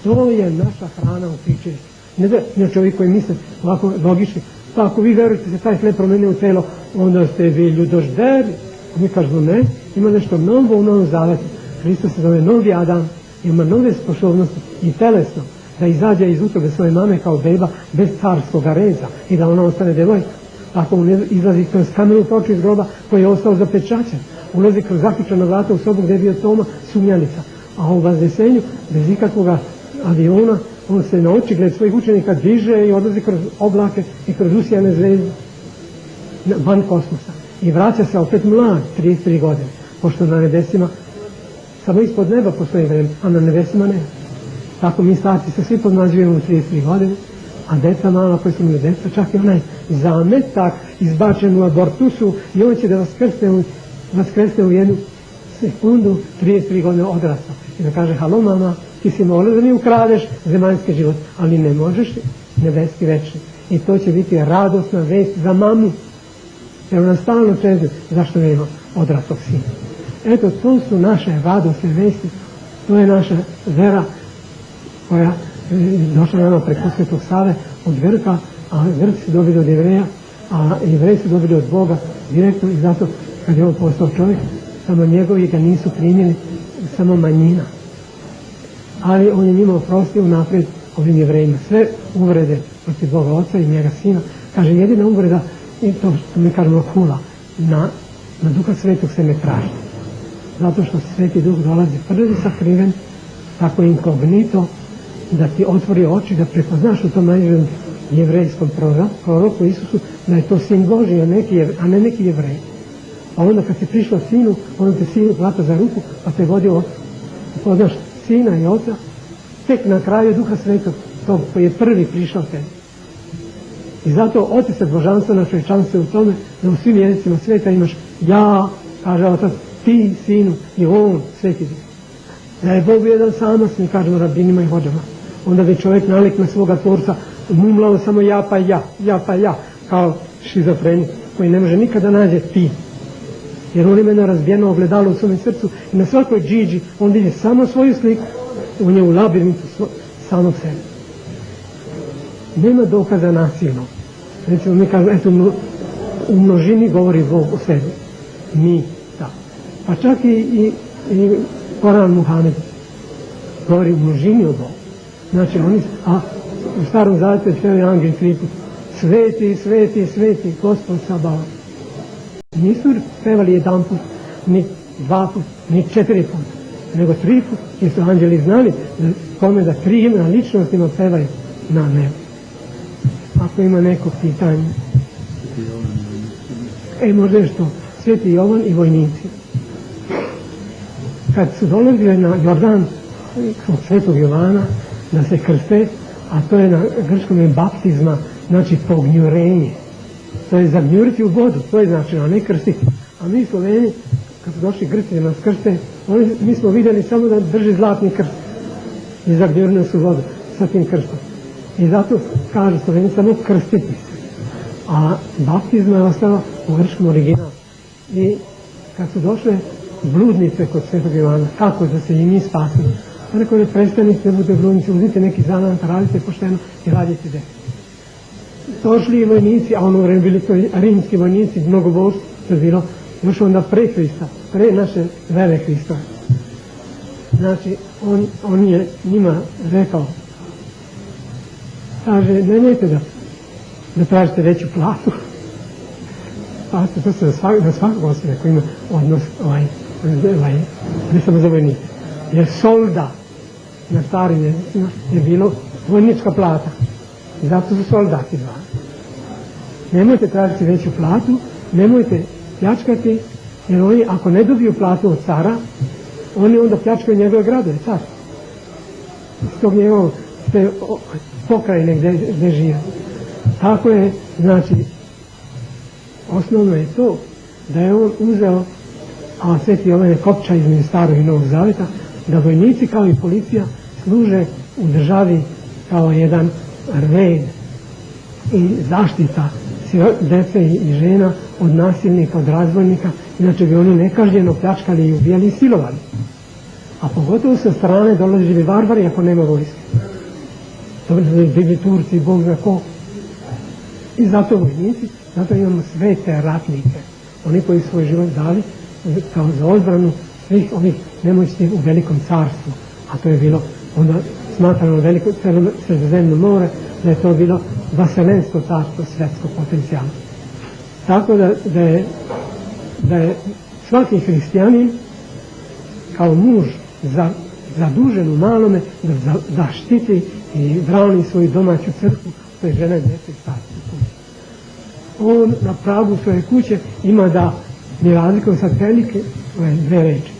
S1: To je naša hrana u pričešću. Ne da znači ovi koji misle ovako logični, pa ako vi verujete se taj hleb promeni u telo, onda ste vi ljudožderi. Mi kažemo ne, ima nešto novo u Novom Zavetu. Hristos se zove novi Adam, ima nove sposobnosti i telesno, da izađe iz utrobe svoje mame kao beba bez carskog reza i da ona ostane devojka. Ako on izlazi kroz kamenu toču iz groba koji je ostao zapečaćen, ulazi kroz zaključana vrata u sobu gdje je bio Toma, sumnjanica. A u Vaznesenju, bez ikakvog aviona, on se na očigled svojih učenika diže i odlazi kroz oblake i kroz usijane zvezde van kosmosa. I vraća se opet mlad, 33 godine, pošto na nebesima samo ispod neba postoji vreme, a na nebesima ne. Tako mi starci se svi podmlađujemo u 33 godine, a deca mala koji su mi deca, čak i onaj zametak izbačen u abortusu i on će da vaskresne u jednu sekundu, 33 godine odrasta. I da kaže, halo mama, ti si molila da mi ukradeš zemaljski život, ali ne možeš nebeski večni. I to će biti radosna vest za mamu. Jer ona stalno čeze, zašto nema odraslog sina. Eto, to su naše radosne vesti, to je naša vera koja je došla nama preko Svetog Save od Grka, a Grci su dobili od Jevreja, a Jevreji su dobili od Boga direktno i zato kad je on postao čovjek, samo njegovi ga nisu primili, samo manjina. Ali on je njima oprostio naprijed ovim Jevrejima. Sve uvrede protiv Boga Oca i njega Sina. Kaže, jedina uvreda, i to što mi kažemo hula, na Duha Svetog se ne traži. Zato što Sveti Duh dolazi prvi sakriven, tako inkognito, da ti otvori oči, da prepoznaš u tom najvećem jevrejskom proroku Isusu, da je to Sin Božji, a ne neki Jevrej. A onda kad si prišao Sinu, onda te Sin hvata za ruku, pa te vodi poznaš Sina i Oca, tek na kraju Duha Svetog, tog koji je prvi prišao tebi. I zato otisak božanstva na čovječanstvu u tome da u svim jezicima sveta imaš ja, kaže Otac, ti, Sinu i on, Sveti Duh. Da je Bog jedan samac, mi kažemo rabinima i hođama. Onda bi čovjek nalik na svoga tvorca mumlao samo ja pa ja, kao šizofrenik. koji ne može nikada nađe ti. Jer on ima na razbijeno ogledalo u svom srcu i na svakoj džiđi on vidi samo svoju sliku, on je u labirintu samog sebe. Nema dokaza nasilno. Recimo mi kažemo, eto, u množini govori Bog o sebi. Mi, da. Pa čak i Koran Muhammed govori u množini o Bogu. Znači, u Starom Zavjetu je pevaju angeli 3 puta. Sveti, sveti, sveti, Gospod Sabaoth. Nisu pevali 1 put, ni 2 put, ni 4 puta, nego 3 puta, jer su anđeli znali da 3 imena ličnostima pevaju na nebu. Ako ima neko pitanje. Možda je što, Sveti Jovan i vojnici. Kad su dolazili na Jordan od Svetog Jovana da se krste, a to je na grčkom je baptizma, znači pognjurenje. To je zagnjuriti u vodu, to je znači, a ne krstiti. A mi Sloveni, kad su došli Grci da nas krste, mi smo vidjeli samo da drži zlatni krst i zagnjurili su vodu sa tim krstom. I zato kažu Sloveni samo krstiti se. A baptizma je ostalo u grčkom originalu. I kad su došle bludnice kod Svetog Jovana, kako da se i mi spasimo? Pa rekao je, prestanite da budete bludnici, uzite neki zanat, radite pošteno i radite dete. Došli i vojnici, a ono vreme bili to rimski vojnici, mnogo božci, to je bilo još onda pre Hrista, pre naše vere Hristove. Znači, on je njima rekao, kaže, nemojte da tražite veću platu. Pa to se na svakog osobe koji ima odnos, ne samo za vojnike. Jer solda na starim jezicima je bilo vojnička plata. I zato su soldati zvani. Nemojte tražiti veću platu, nemojte pljačkati, jer oni ako ne dobiju platu od cara, oni onda pljačkaju njegove gradove, car. S tog njegovog pokrajine gdje žive. Tako je, znači, osnovno je to da je on uzeo, a Sveti Jovan je kopča između Starog i Novog Zavjeta, da vojnici kao i policija služe u državi kao jedan red i zaštita dece i žena od nasilnika, od razbojnika, inače bi oni nekažnjeno pljačkali i ubijali i silovali. A pogotovo sa strane dolazili varvari ako nema vojske. Bili Turci, Bog zna ko. I zato vojnici, zato imamo svete ratnike. Oni koji svoj život dali kao za odbranu svih ovih nemoćnih u velikom carstvu. A to je bilo onda smatrano veliko Sredozemno more, da je to bilo vaselensko carstvo svetskog potencijala. Tako da je svaki hristijanin kao muž zadužen u malome da zaštiti i brani svoju domaću crkvu, to je žena, djeca i starci kuće. On na pragu svoje kuće ima da mi razlikuje sad velike dve reči.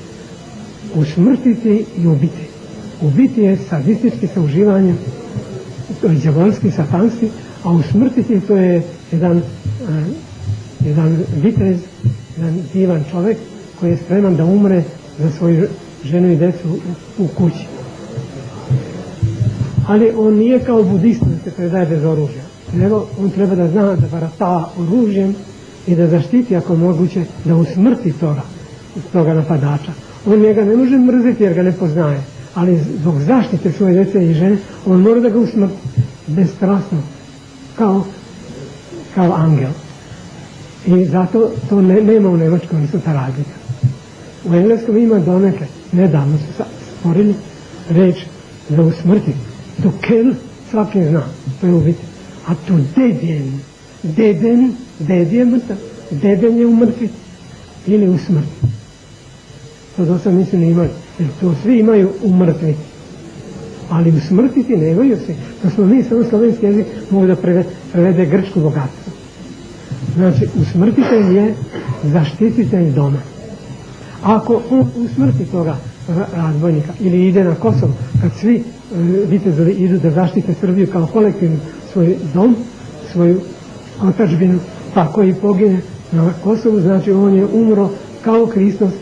S1: Usmrtiti i ubiti. Ubiti je sadistički sa uživanjem, to je đavolski, satanski, a usmrtiti to je jedan vitez, jedan divan čovjek koji je spreman da umre za svoju ženu i djecu u kući. Ali on nije kao budist da se predaje bez oružja, nego on treba da zna da barata oružjem i da zaštiti ako moguće, da usmrti toga napadača. On njega ne može mrziti jer ga ne poznaje, ali zbog zaštite svoje djece i žene on mora da ga usmrti bestrasno, kao angel. I zato to nema u Nemačkoj, nisu ta razlika. U engleskom ima donekle, nedavno su stvorili reč za usmrti. To kill svaki zna, to je ubiti. A to deden je mrtav, deden je umrtviti ili usmrti. To do sad nisu ni imali, jer to svi imaju umrtviti. Ali usmrtiti nemaju svi. To smo mi samo slovenski jezik mogu da prevede grčko bogatstvo. Znači, usmrtitelj je zaštititelj doma. Ako on usmrti toga razbojnika ili ide na Kosovo, kad svi vitezovi idu da zaštite Srbiju kao kolektivno svoj dom, svoju otadžbinu, tako i pogine na Kosovu, znači on je umro kao Hristos,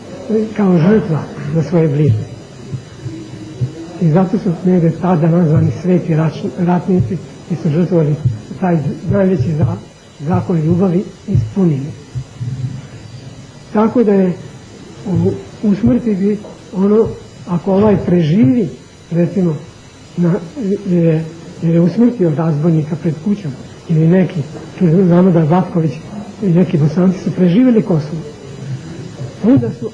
S1: kao žrtva za svoje bližnje. I zato su negdje tada nazvani sveti ratnici i su žrtvovali taj najveći zakon ljubavi ispunili. Tako da je u smrti bi ono, ako ovaj preživi, recimo, jer je usmrtio razbojnika pred kućom, ili neki, znamo da Vatković i neki Bosanci su preživjeli Kosovo, onda su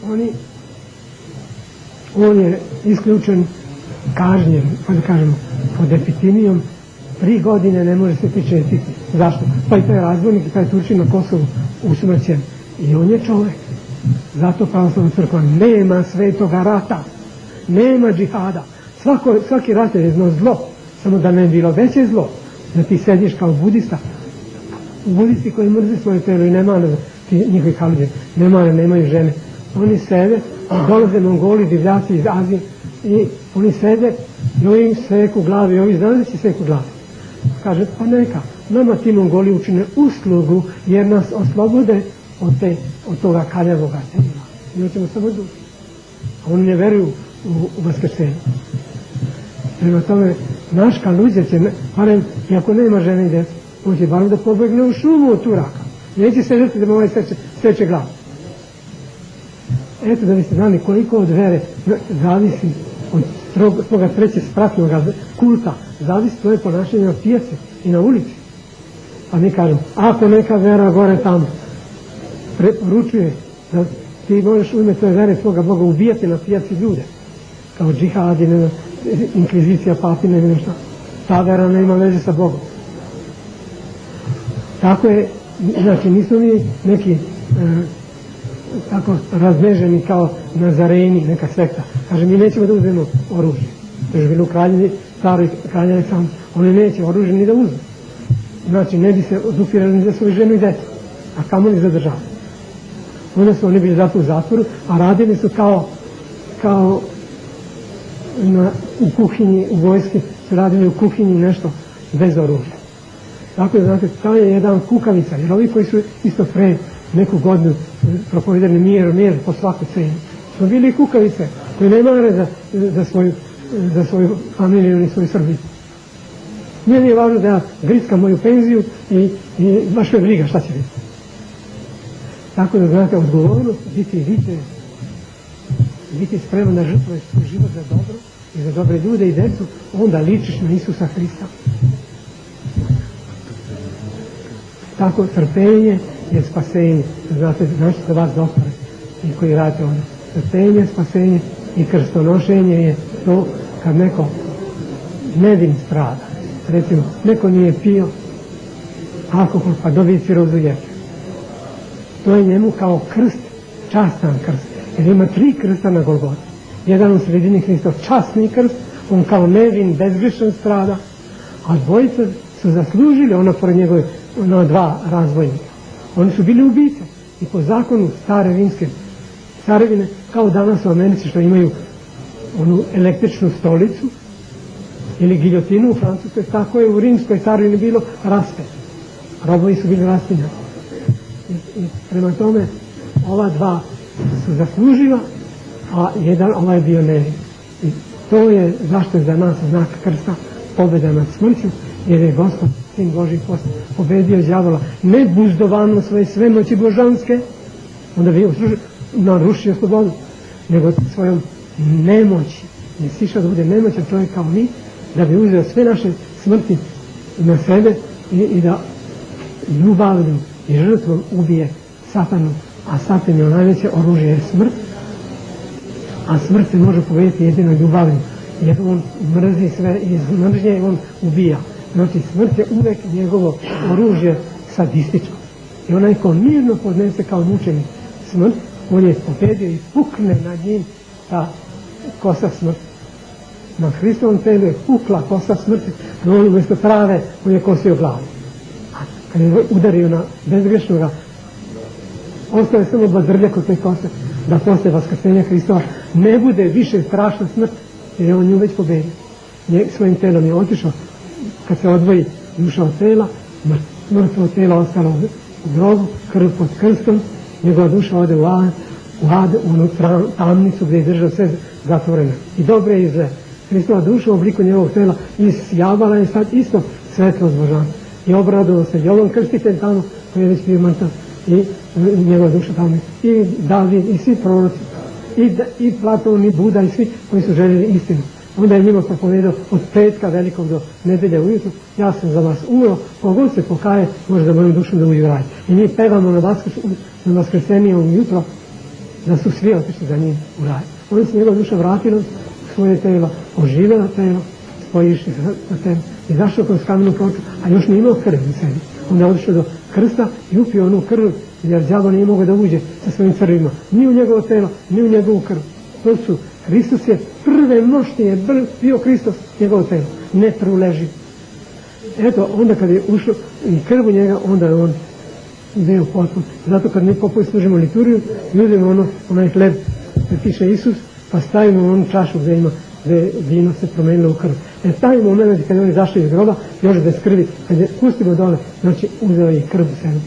S1: on je isključen, kažnjen, pa da kažemo, pod epitimijom, 3 godine ne može se pričetiti. Zašto? Pa i taj razbojnik i taj Turčin na Kosovu usmrćen. I on je čovjek. Zato pravoslavna crkva nema svetoga rata, nema džihada. Svaki rat je jedno zlo, samo da ne bi bilo veće zlo, da ti sediš kao budista. Budisti koji mrze svoje telo i nemale, ti njihovi halidje, nemaju žene. Oni sede, dolaze Mongoli, divljaci iz Azije, i oni sede i ovi seku glavi, ovi znaju da će seku glavi. Kaže, pa neka, nama ti Mongoli učine uslugu jer nas oslobode od toga kaljavoga tela. Mi hoćemo samo duši. A oni ne veruju u vaskrsenje. Prema tome, naš Kaluđer će, barem, iako nema žene i djeca, on će barem da pobegne u šumu od Turaka. Neće sedeti da mu ovaj seče glavu. Eto da biste znali koliko od vere zavisi od toga treće spratnog kulta, zavisi tvoje ponašanje na pijaci i na ulici. A mi kažemo, ako neka vera gore tamo preporučuje da ti možeš u ime tvoje vere svoga Boga ubijati na pijaci ljude, kao džihad ili inkvizicija, papine ili nešto, ta vera nema veze sa Bogom. Tako je, znači nismo mi neki tako razneženi kao Nazareni, neka sekta. Kaže, mi nećemo da uzmemo oružje. Još bili u kraljini, staroj kralji Aleksandar, oni neće oružje ni da uzme. Znači, ne bi se odupirali ni za svoju ženu i djecu, a kamo ni za državu. Onda su oni bili zato u zatvoru, a radili su kao u kuhinji, u vojski, su radili u kuhinji nešto bez oružja. Tako da, znate, to je jedan kukavica, jer ovi koji su isto pre neku godinu propovedali mir po svaku cenu, su bili kukavice koji ne mare za svoju familiju ili svoju Srbiju. Meni je važno da ja grickam moju penziju i baš me briga šta će biti. Tako da, znate, odgovornost biti spreman da žrtvuješ svoj život za dobro i za dobre ljude i decu, onda ličiš na Isusa Hrista. Tako trpenje je spasenje. Znate, znači za vas doktore i koji radite ovdje. Trpenje, spasenje i krstonošenje je to kad neko nevin strada. Recimo, neko nije pio alkohol pa dobije cirozu jetre. To je njemu kao krst, častan krst. Jer ima 3 krsta na Golgoti. Jedan u sredini Hristov časni krst, on kao nevin, bezgrešan strada, a dvojica su zaslužili ono pored njegove 2 razbojnika. Oni su bili ubice i po zakonu stare rimske carevine, kao danas u Americi što imaju onu električnu stolicu ili giljotinu u Francuskoj, tako je u rimskoj carevini bilo raspe. Robovi su bili raspinjani. I prema tome ova 2 su zaslužila, a ovaj je bio nevin. I to je zašto je za nas znak krsta pobjeda nad smrću, jer je Gospod, Sin Božji, pobedio đavola ne buzdovanom svoje svemoći božanske, onda bi narušio slobodu, nego svojom nemoći. Je sišao da bude nemoćan čovjek kao mi, da bi uzeo sve naše smrti na sebe i da ljubavlju i žrtvom ubije satanu, a satan je najveće oružje je smrt, a smrt se može pobediti jedino ljubavlju, jer on mrzi sve i iz mržnje on ubija. Znači, smrt je uvek njegovo oružje sadističko. I onaj ko mirno podnese kao mučenik smrt, on je pobedio i pukne nad njim ta kosa smrti. Na Hristovom telu je pukla kosa smrti, no on umjesto prave on je kosio glavu. A kad je udario na bezgrešnoga, ostao je samo bazrljak od te kose, da posle vaskrsenja Hristova ne bude više strašna smrt, jer je on nju već pobedio. Svojim telom je otišao, kad se odvoji duša od tela, mrtvo telo ostalo u grobu, krv pod krstom, njegova duša ode u ad, u onu tamnicu gdje je držao sve zatvoreno. I dobre i zle. Hristova duša u obliku njegovog tela isjavala je sad isto svetlost božanstva. i obradovao se Jovan Krstitelj tamo koji je već bio mrtav i njegova duša tamo i David i svi proroci i Platon i Buda i svi koji su željeli istinu. Onda je njima propovedao od petka velikog do nedelje ujutru, ja sam za vas umro, kogod se pokaje može da mojom dušom da uđe u raj. I mi pevamo na Vaskrsenije ujutro da su svi otišli za njim u raj. Onda se njegova duša vratila u svoje telo, oživela telo, spojišli sa telo i zašao kroz kamenu ploču, a još nije imao krv u sebi. Onda je otišao do krsta i upio onu krv, jer đavo nije mogao da uđe sa svojim crvima, ni u njegovo telo, ni u njegovu krv. To su, Hristos je prve nošti je bio Hristos njegovo telo, ne truleži. Eto, onda kad je ušlo i krv u njega, onda je on bio potpun. Zato kad mi popoj služimo liturgiju, uzmemo onaj hleb gdje piše Isus, pa stavimo onu čašu gdje vino se promenilo u krv. Taj moment kad je oni zašli iz groba, još bez krvi, kad je pustimo dole, znači uzeo je i krv u sebi.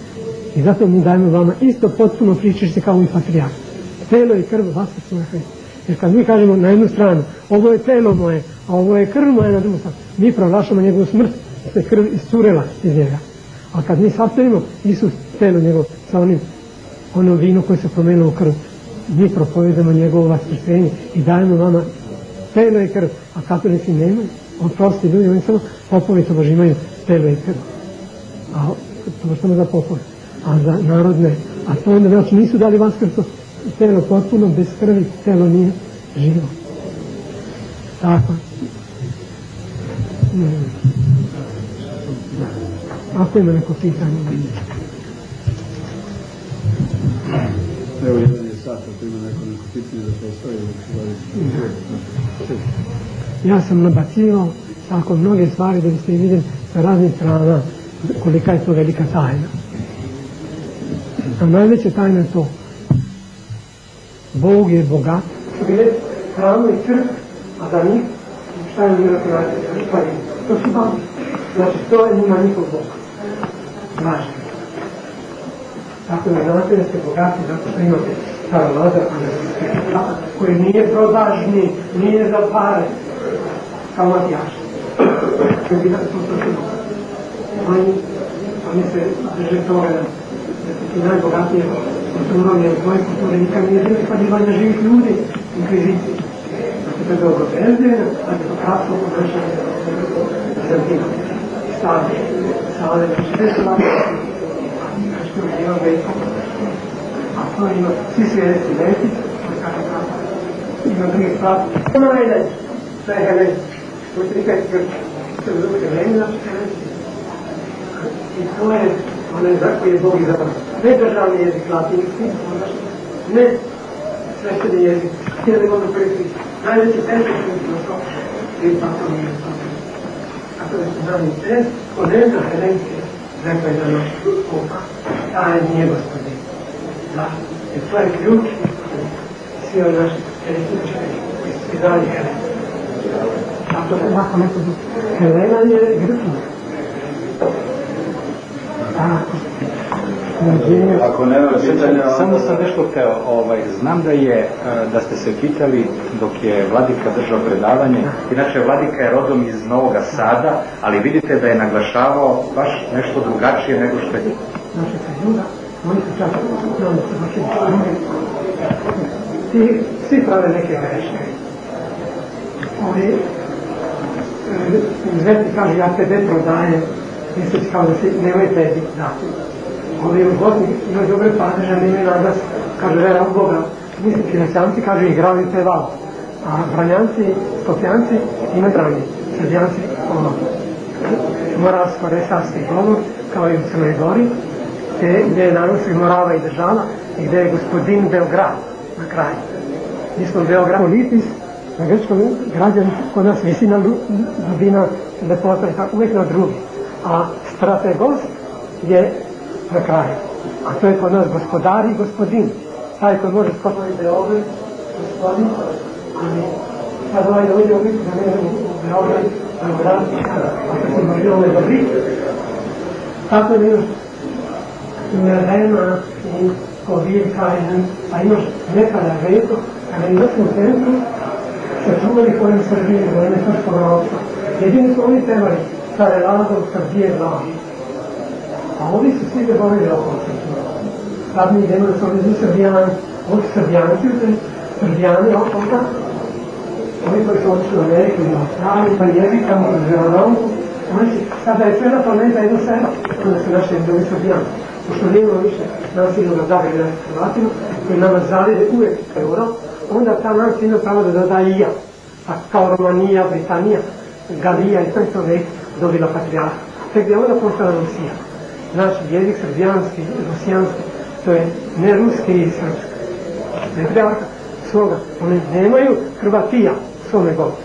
S1: I zato mi dajemo vama isto potpuno pričište kao i patrijarh. Telo i krv Vaskršnjega Hrista. Jer kad mi kažemo na jednu stranu, ovo je telo moje, a ovo je krv moje na drugu stranu, mi proglašamo njegovu smrt, se krv iscurela iz njega. A kad mi sastavimo Isus telo njegovo sa ono vino koje se promenilo u krv, mi propovedamo njegovo vaskrsenje i dajemo vama telo i krv, a katolici nemaju. On prosti ljudi, oni samo popovi tobož imaju telo i krv. A to samo za popove, a za narodne, a to onda znači nisu dali vaskrso telo potpuno, bez krvi telo nije živo. Tako. Ako ima neko pitanje.
S3: Evo, jedan je sat, ako ima neko pitanje da postoji.
S1: Ja sam nabacivao tako mnoge stvari da biste vidjeli sa raznih strana kolika je to velika tajna. A najveća tajna je to. Bog je bogat. Bile hranu i crk, a za njih šta je njima pravi? To su babi. Znači to je njima njihov Bog. Važno. Tako da znate da ste bogati zato što imate Staro Lazar, koji nije prodažni, nije za pare, kao Matijaš. Oni se drže toga da su najbogatije kulturovne u svojoj kulturi nikad nije bilo spadivanja živih ljudi u inkviziciji. Znači to je dobro bezbjedno, znači to kratko ponašanje Bizantina. Stave, sve su lako, znači to je ima veliko. A to ima svi svjetski veti, koji kaže kako. Ima drugi stvar. Ono Helen, to je Helen. To je trikaj Grča. To je drugi Helen, znači Helen. I to je onaj zrak koji je Bog izabrao. Ne državni jezik latinski, ne svešteni jezik, htjeli ono prvi. Najveći centar koji je došao, i tako nije došao. Tako da su znani centar, ko ne zna Helenske, rekao je za naš kupa, taj nije gospodin. Zašto? Jer to je ključ svi ovi naši helenstički koji su svi dali Helen. Tako da ovako neko Helena je Grčina.
S2: Ako nema pitanja, samo sam nešto hteo, znam da ste se pitali dok je Vladika držao predavanje, inače Vladika je rodom iz Novoga Sada, ali vidite da je naglašavao baš nešto drugačije nego što je.
S1: Naši se ljuda, oni su čak svi prave neke greške. Oni zveti kaže ja tebe prodajem, misleći kao da si nemoj tebi dati. Ovi u Bosni imaju dobre padeže, nemaju nadas, kaže vera u Boga. Mislim, Kinesanci kaže igrali peval, a Branjanci, Skopjanci imaju branje. Srbijanci moralsko-resarski govor, kao i u Crnoj Gori, gdje je narod se morava i država i gdje je gospodin Beograd na kraju. Mi smo Beograd politis, na grčkom građani kod nas visi na dubina lepota, uvijek na drugi. A strategos je na kraju. A to je kod nas gospodar i gospodin. Taj koji može skopati Beograd, gospodin, ali sad ovaj da uđe uvijek da ne u Beograd, Beograd, ako se može ove dobri. Tako je još Nerena i Kovirka, a imaš nekada veliko, kada je u centru, sačuvali kojim Srbije, da ne srpskog ropstva. Jedini su oni temali, Stare Lazov, Srbije, Vlavi. A ovi su svi zaboravili okolci. Sad mi idemo da se ovdje Srbijani, ovi su Srbijani okolta, ovi koji su otišli u Ameriku i u Australiju, pa jezik tamo u Žeronauku, sada je cijela planeta jedno selo, onda su naši drugi Srbijani. Pošto nemamo više nasilno da dave na Hrvatima, koji nama zalide uvek euro, onda ta nas ima pravo da doda i ja. A kao Romanija, Britanija, Galija i sve to vek dobila patrijarha. Tek gdje onda postala Rusija. Naš jezik srbijanski, rusijanski, to je ne ruski i srpski. Patrijarha svoga. Oni nemaju Hrvatija u svome govoru.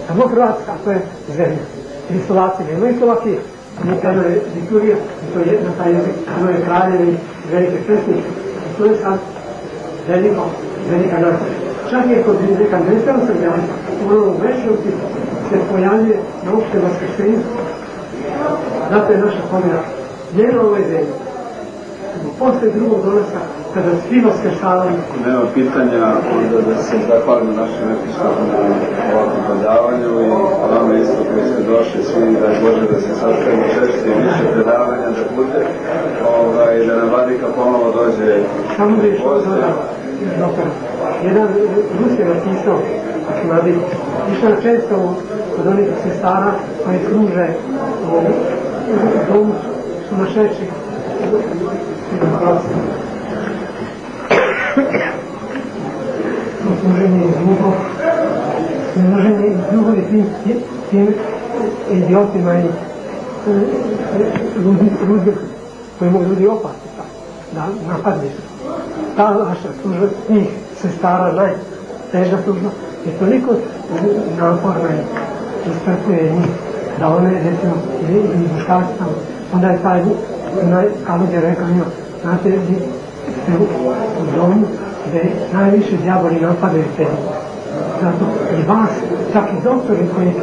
S1: Samo Hrvatska, to je zemlja. I Slovaci nemaju Slovakija. Nikada je liturgija, i to je na taj jezik, to je kraljevi, velike pesnike. I to je sad velika nacija. Čak i kod neka nestrana srbijanstva, u onom večnosti se pojavljuje na opšte vaskrsenju. Zato je naša pomjera njena ovoj zemlji. Posle drugog dolaska, kada svi vaskrsavaju.
S3: Nema pitanja, onda da se zahvalim našem episkopom na ovakvom predavanju i vama isto koji ste došli, svi da je Bože da se sastavimo češće i više predavanja da bude, da nam vladika ponovo dođe.
S1: Samo da je što dodao, jedan Rus je napisao, ako mladi, išao često kod onih sestara koji služe u domu sumašeći. Služenje iz ljubavi tim idiotima i ljudi koji mogu ljudi opasti da napadne se. Ta naša služba, njih sestara najteža služba je toliko naporna i isprepuje njih da one, recimo, i muškarci tamo, onda je taj Kalud je rekao njima, znate, vi ste u domu gde najviše djavoli napadaju te. Zato i vas, čak i doktori koji